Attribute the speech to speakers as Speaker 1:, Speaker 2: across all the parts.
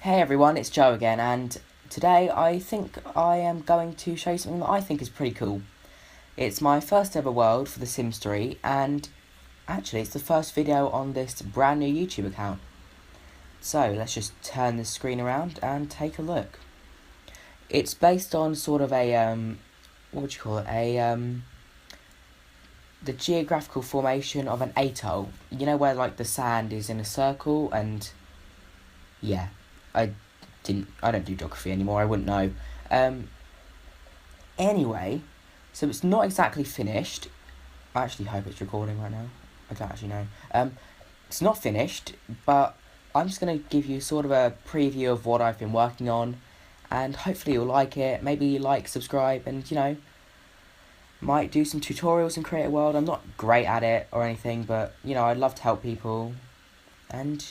Speaker 1: Hey everyone, it's Joe again, and today I think I am going to show you something that I think is pretty cool. It's my first ever world for The Sims 3, and actually it's the first video on this brand new YouTube account. So let's just turn the screen around and take a look. It's based on sort of what would you call it? The geographical formation of an atoll. You know where like the sand is in a circle and yeah, I I don't do geography anymore, I wouldn't know. Um, anyway, so it's not exactly finished. I actually hope it's recording right now. I don't actually know. It's not finished, but I'm just going to give you sort of a preview of what I've been working on, and hopefully you'll like it. Maybe like, subscribe, and might do some tutorials in Creative World. I'm not great at it or anything, but I'd love to help people, and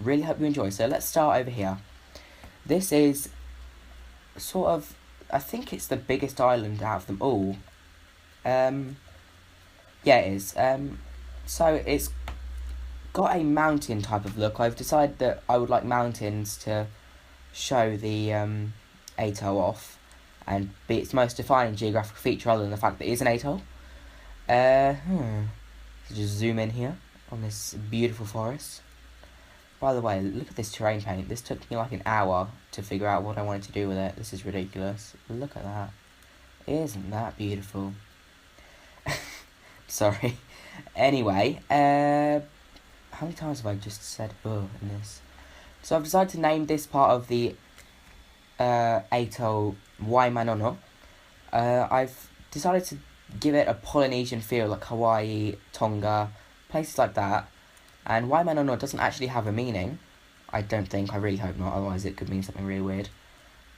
Speaker 1: really hope you enjoy. So let's start over here. This is sort of, I think it's the biggest island out of them all. Yeah, it is. So it's got a mountain type of look. I've decided that I would like mountains to show the atoll off and be its most defining geographical feature, other than the fact that it is an atoll. So just zoom in here on this beautiful forest. By the way, look at this terrain paint. This took me like an hour to figure out what I wanted to do with it. This is ridiculous. Look at that. Isn't that beautiful? Sorry. Anyway, how many times have I just said in this? So I've decided to name this part of the atoll Waimanono. I've decided to give it a Polynesian feel, like Hawaii, Tonga, places like that. And Waimanono doesn't actually have a meaning. I don't think, I really hope not, otherwise it could mean something really weird.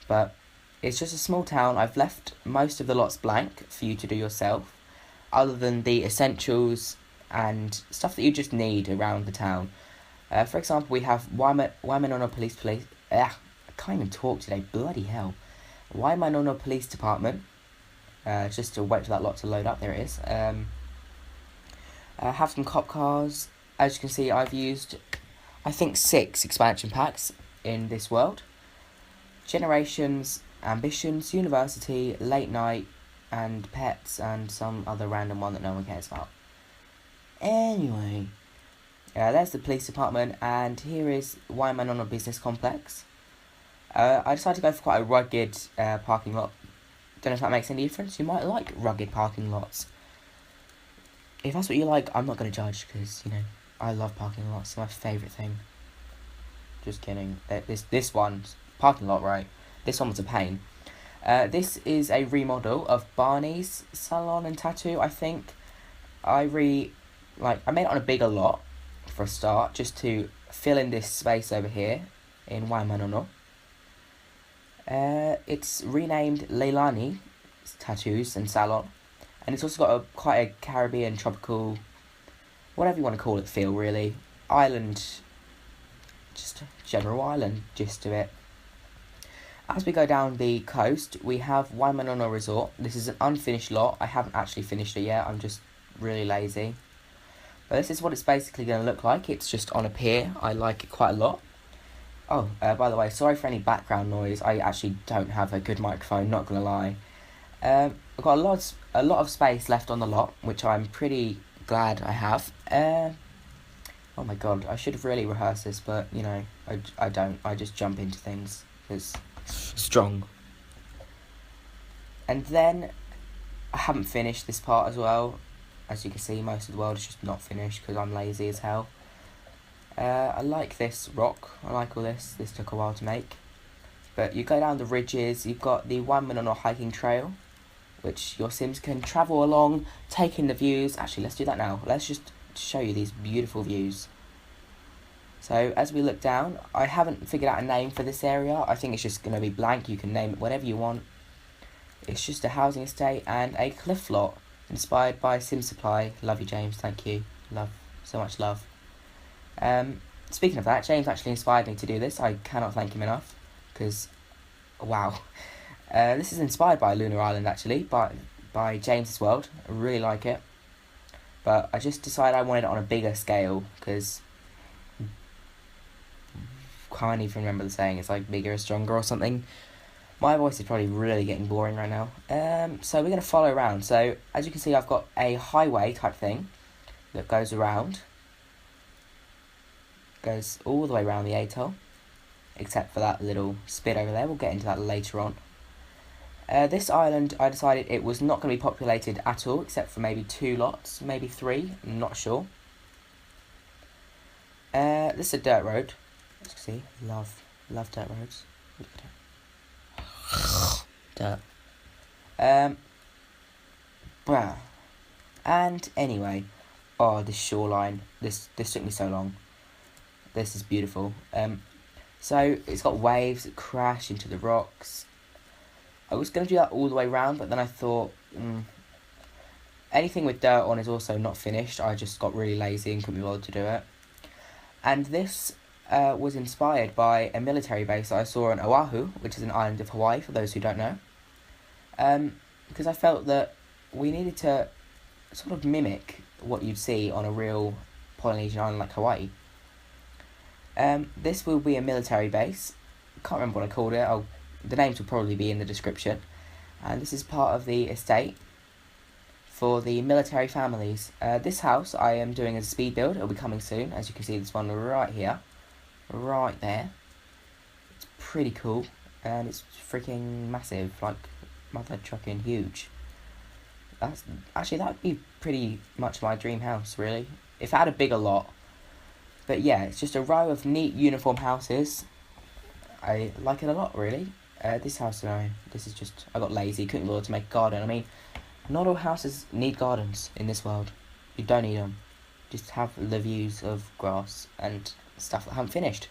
Speaker 1: But it's just a small town. I've left most of the lots blank for you to do yourself, other than the essentials and stuff that you just need around the town. For example, we have Waimanono Police. I can't even talk today, bloody hell. Waimanono Police Department. Just to wait for that lot to load up, there it is. Have some cop cars. As you can see, I've used, I think, 6 expansion packs in this world. Generations, Ambitions, University, Late Night, and Pets, and some other random one that no one cares about. Anyway, there's the police department, and here is Waimanono Business Complex. I decided to go for quite a rugged parking lot. Don't know if that makes any difference. You might like rugged parking lots. If that's what you like, I'm not going to judge, because, I love parking lots. It's my favourite thing. Just kidding. This one's parking lot, right? This one was a pain. This is a remodel of Barney's salon and tattoo, I think. I made it on a bigger lot for a start, just to fill in this space over here in Waimanono. It's renamed Leilani Tattoos and Salon, and it's also got quite a Caribbean tropical, whatever you want to call it, feel, really. Island, just a general island gist to it. As we go down the coast, we have Waimanono Resort. This is an unfinished lot. I haven't actually finished it yet. I'm just really lazy. But this is what it's basically going to look like. It's just on a pier. I like it quite a lot. Oh, by the way, sorry for any background noise. I actually don't have a good microphone, not going to lie. I've got a lot of space left on the lot, which I'm pretty glad I have. Oh my god, I should have really rehearsed this, but I don't. I just jump into things. It's strong. And then I haven't finished this part as well. As you can see, most of the world is just not finished because I'm lazy as hell. I like this rock. I like all this. This took a while to make. But you go down the ridges. You've got the Waimanono hiking trail, which your Sims can travel along, take in the views. Actually, let's do that now. Let's just show you these beautiful views. So, as we look down, I haven't figured out a name for this area. I think it's just going to be blank. You can name it whatever you want. It's just a housing estate and a cliff lot inspired by Sim Supply. Love you, James. Thank you. Love. So much love. Speaking of that, James actually inspired me to do this. I cannot thank him enough. Because, wow. This is inspired by Lunar Island, actually, by James's World. I really like it. But I just decided I wanted it on a bigger scale, because can't even remember the saying. It's like bigger is stronger or something. My voice is probably really getting boring right now. So we're going to follow around. So as you can see, I've got a highway type thing that goes around. Goes all the way around the atoll. Except for that little spit over there. We'll get into that later on. This island, I decided it was not going to be populated at all. Except for maybe 2 lots. Maybe 3. I'm not sure. This is a dirt road. As you can see, love dirt roads. Look at it. Dirt. Wow. And anyway, this shoreline. This took me so long. This is beautiful. So it's got waves that crash into the rocks. I was going to do that all the way around, but then I thought, anything with dirt on is also not finished. I just got really lazy and couldn't be bothered to do it. And this was inspired by a military base that I saw on Oahu, which is an island of Hawaii, for those who don't know. Because I felt that we needed to sort of mimic what you'd see on a real Polynesian island like Hawaii. This will be a military base. Can't remember what I called it. The names will probably be in the description. And this is part of the estate for the military families. This house I am doing as a speed build. It'll be coming soon. As you can see, this one right here. Right there. It's pretty cool. And it's freaking massive. Like, mother trucking huge. That would be pretty much my dream house, really. If I had a bigger lot. But yeah, it's just a row of neat uniform houses. I like it a lot, really. This house, no. This is just, I got lazy, couldn't bother to make a garden. I mean, not all houses need gardens in this world. You don't need them. Just have the views of grass and stuff that I haven't finished.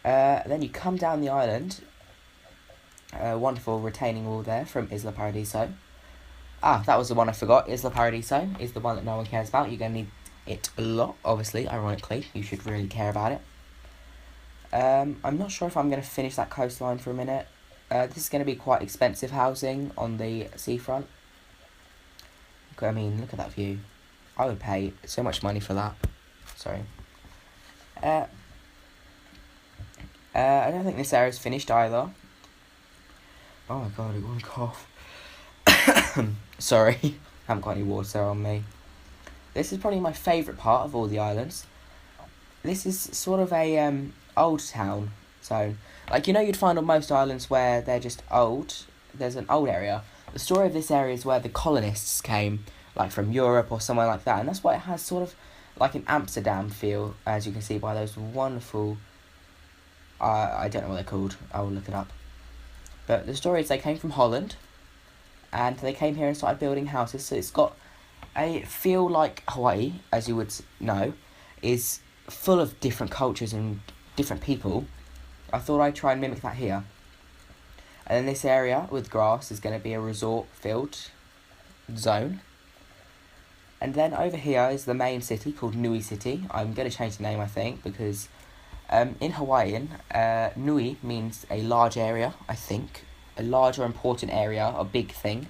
Speaker 1: Then you come down the island. Wonderful retaining wall there from Isla Paradiso. That was the one I forgot. Isla Paradiso is the one that no one cares about. You're going to need it a lot, obviously, ironically. You should really care about it. I'm not sure if I'm going to finish that coastline for a minute. This is going to be quite expensive housing on the seafront. I mean, look at that view. I would pay so much money for that. Sorry. I don't think this area is finished either. Oh my god, I got a cough. Sorry, I haven't got any water on me. This is probably my favourite part of all the islands. This is sort of a old town zone. Like, you know, you'd find on most islands where they're just old. There's an old area. The story of this area is where the colonists came, like from Europe or somewhere like that. And that's why it has sort of like an Amsterdam feel, as you can see by those wonderful... I don't know what they're called. I will look it up. But the story is they came from Holland. And they came here and started building houses. So it's got a feel like Hawaii, as you would know, is full of different cultures and different people. I thought I'd try and mimic that here. And then this area with grass is going to be a resort-filled zone. And then over here is the main city called Nui City. I'm going to change the name, I think, because in Hawaiian, Nui means a large area, I think. A large or important area, a big thing.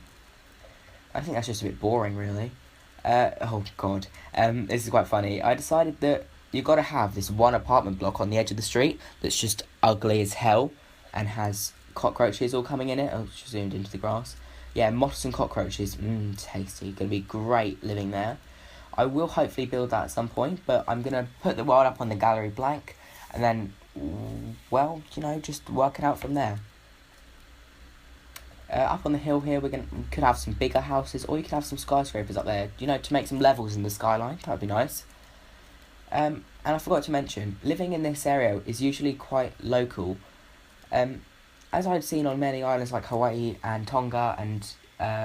Speaker 1: I think that's just a bit boring, really. Oh, God. This is quite funny. I decided that you've got to have this one apartment block on the edge of the street that's just ugly as hell and has cockroaches all coming in it. Oh, she zoomed into the grass. Yeah, moths and cockroaches. Tasty. Going to be great living there. I will hopefully build that at some point, but I'm going to put the world up on the gallery blank and then, well, you know, just work it out from there. Up on the hill here, we could have some bigger houses, or you could have some skyscrapers up there, you know, to make some levels in the skyline. That would be nice. And I forgot to mention, living in this area is usually quite local. As I've seen on many islands like Hawaii and Tonga and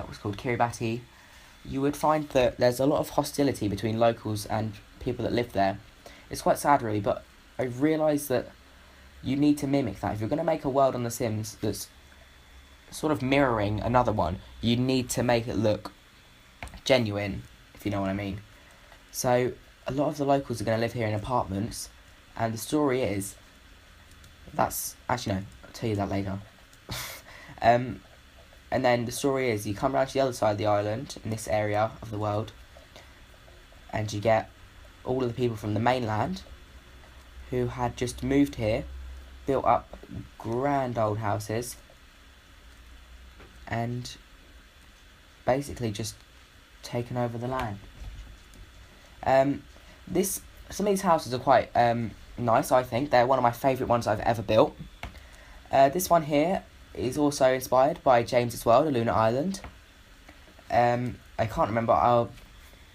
Speaker 1: what's called Kiribati, you would find that there's a lot of hostility between locals and people that live there. It's quite sad, really, but I realised that you need to mimic that. If you're going to make a world on The Sims that's sort of mirroring another one, you need to make it look genuine, if you know what I mean. So a lot of the locals are going to live here in apartments, and the story is that's actually no, I'll tell you that later. And then the story is you come around to the other side of the island in this area of the world, and you get all of the people from the mainland who had just moved here, built up grand old houses, and basically just taken over the land. Some of these houses are quite nice, I think. They're one of my favourite ones I've ever built. This one here is also inspired by James's World, a lunar island. I can't remember,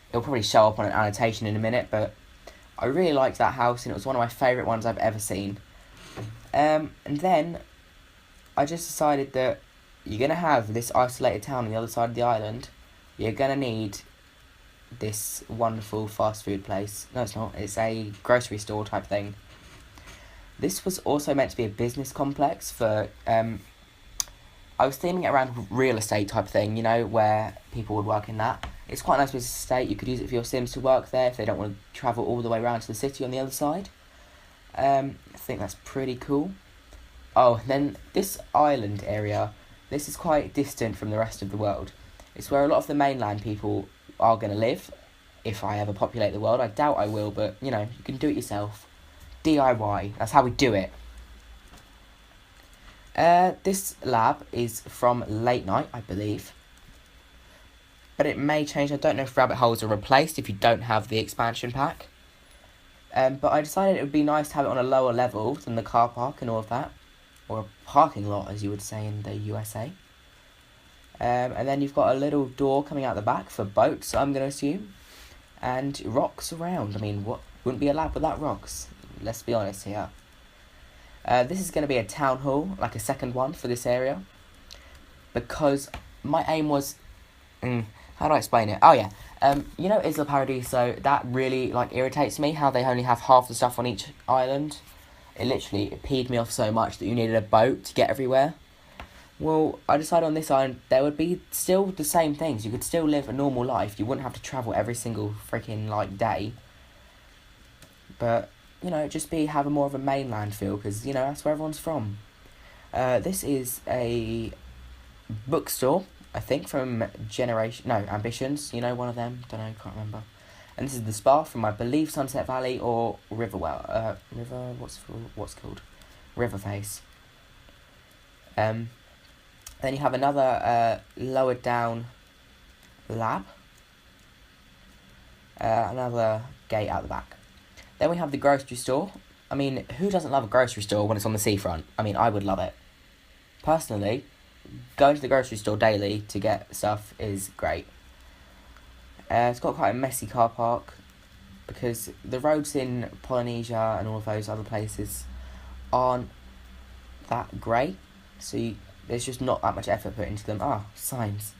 Speaker 1: it'll probably show up on an annotation in a minute, but I really liked that house and it was one of my favourite ones I've ever seen. And then I just decided that you're going to have this isolated town on the other side of the island. You're going to need this wonderful fast food place. No, it's not. It's a grocery store type thing. This was also meant to be a business complex for... I was theming it around real estate type thing, you know, where people would work in that. It's quite a nice business estate. You could use it for your Sims to work there if they don't want to travel all the way around to the city on the other side. I think that's pretty cool. Oh, and then this island area, this is quite distant from the rest of the world. It's where a lot of the mainland people are going to live, if I ever populate the world. I doubt I will, but, you know, you can do it yourself. DIY, that's how we do it. This lab is from Late Night, I believe. But it may change. I don't know if rabbit holes are replaced if you don't have the expansion pack. But I decided it would be nice to have it on a lower level than the car park and all of that. Or a parking lot, as you would say in the USA. And then you've got a little door coming out the back for boats, I'm going to assume. And rocks around. I mean, what wouldn't be a lab without rocks? Let's be honest here. This is going to be a town hall, like a second one for this area. Because my aim was... how do I explain it? Oh, yeah. You know Isla Paradiso, that really, irritates me, how they only have half the stuff on each island. It peed me off so much that you needed a boat to get everywhere. Well, I decided on this island, there would be still the same things. You could still live a normal life. You wouldn't have to travel every single freaking, day. But, you know, just have a more of a mainland feel, because, you know, that's where everyone's from. This is a bookstore, I think, from Ambitions, you know, one of them, don't know, can't remember. And this is the spa from, I believe, Sunset Valley or what's called? Riverface. Then you have another lower down lab. Another gate out the back. Then we have the grocery store. I mean, who doesn't love a grocery store when it's on the seafront? I mean, I would love it. Personally, going to the grocery store daily to get stuff is great. It's got quite a messy car park because the roads in Polynesia and all of those other places aren't that great. So there's just not that much effort put into them. Signs.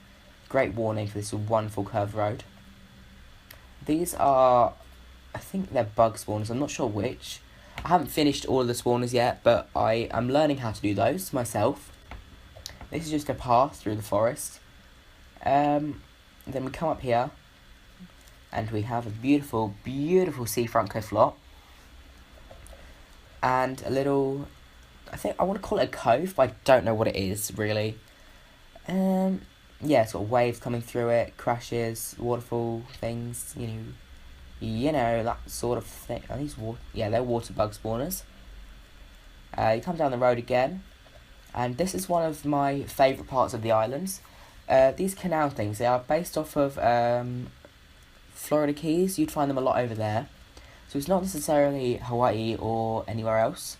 Speaker 1: Great warning for this wonderful curved road. These are, I think they're bug spawners. I'm not sure which. I haven't finished all of the spawners yet, but I am learning how to do those myself. This is just a path through the forest. Then we come up here, and we have a beautiful, beautiful seafront cliff lot. And a little, I want to call it a cove, but I don't know what it is, really. Yeah, it's got waves coming through it, crashes, waterfall things, you know, that sort of thing. Are these they're water bug spawners. You come down the road again, and this is one of my favourite parts of the islands. These canal things, they are based off of Florida Keys. You'd find them a lot over there. So it's not necessarily Hawaii or anywhere else.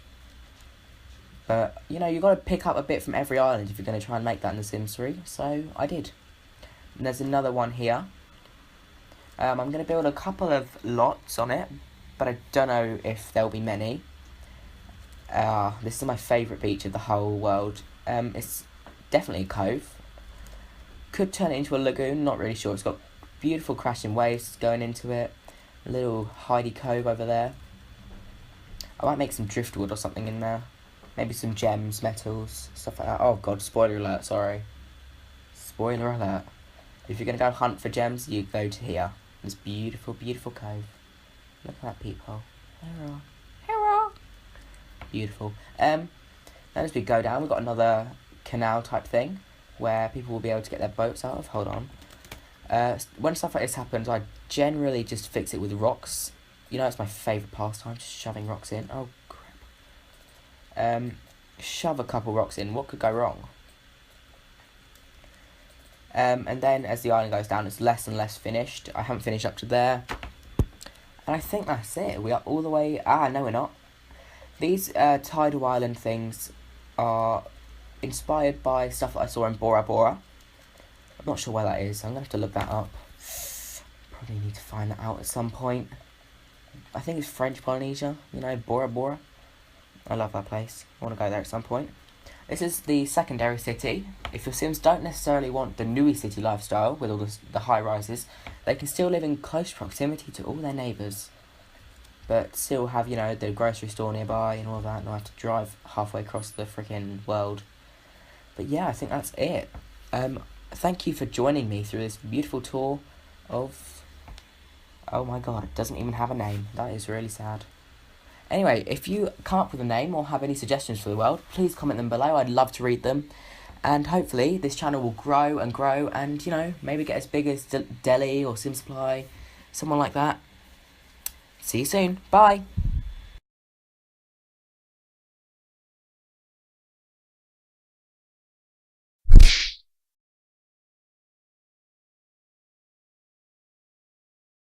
Speaker 1: But, you know, you've got to pick up a bit from every island if you're going to try and make that in The Sims 3. So I did. And there's another one here. I'm going to build a couple of lots on it, but I don't know if there'll be many. This is my favourite beach of the whole world. It's definitely a cove. Could turn it into a lagoon, not really sure. It's got beautiful crashing waves going into it. A little hidey cove over there. I might make some driftwood or something in there. Maybe some gems, metals, stuff like that. Oh god, spoiler alert, sorry. Spoiler alert. If you're going to go hunt for gems, you go to here. This beautiful, beautiful cove. Look at that peephole. Hurrah. Hurrah. Beautiful. Then as we go down, we've got another canal type thing where people will be able to get their boats out of. Hold on. When stuff like this happens, I generally just fix it with rocks You know, it's my favourite pastime, just shoving rocks in. Oh, crap. Shove a couple rocks in. What could go wrong? And then as the island goes down, it's less and less finished. I haven't finished up to there. And I think that's it. We are all the way... no, we're not. These tidal island things are inspired by stuff that I saw in Bora Bora. I'm not sure where that is. I'm going to have to look that up. Probably need to find that out at some point. I think it's French Polynesia. You know, Bora Bora. I love that place. I want to go there at some point. This is the secondary city. If your Sims don't necessarily want the Nui city lifestyle with all the high rises, they can still live in close proximity to all their neighbours, but still have, you know, the grocery store nearby and all that, and not have to drive halfway across the freaking world. But yeah, I think that's it. Thank you for joining me through this beautiful tour of... Oh my god, it doesn't even have a name. That is really sad. Anyway, if you come up with a name or have any suggestions for the world, please comment them below. I'd love to read them. And hopefully this channel will grow and, you know, maybe get as big as Delhi or SimSupply, someone like that. See you soon. Bye.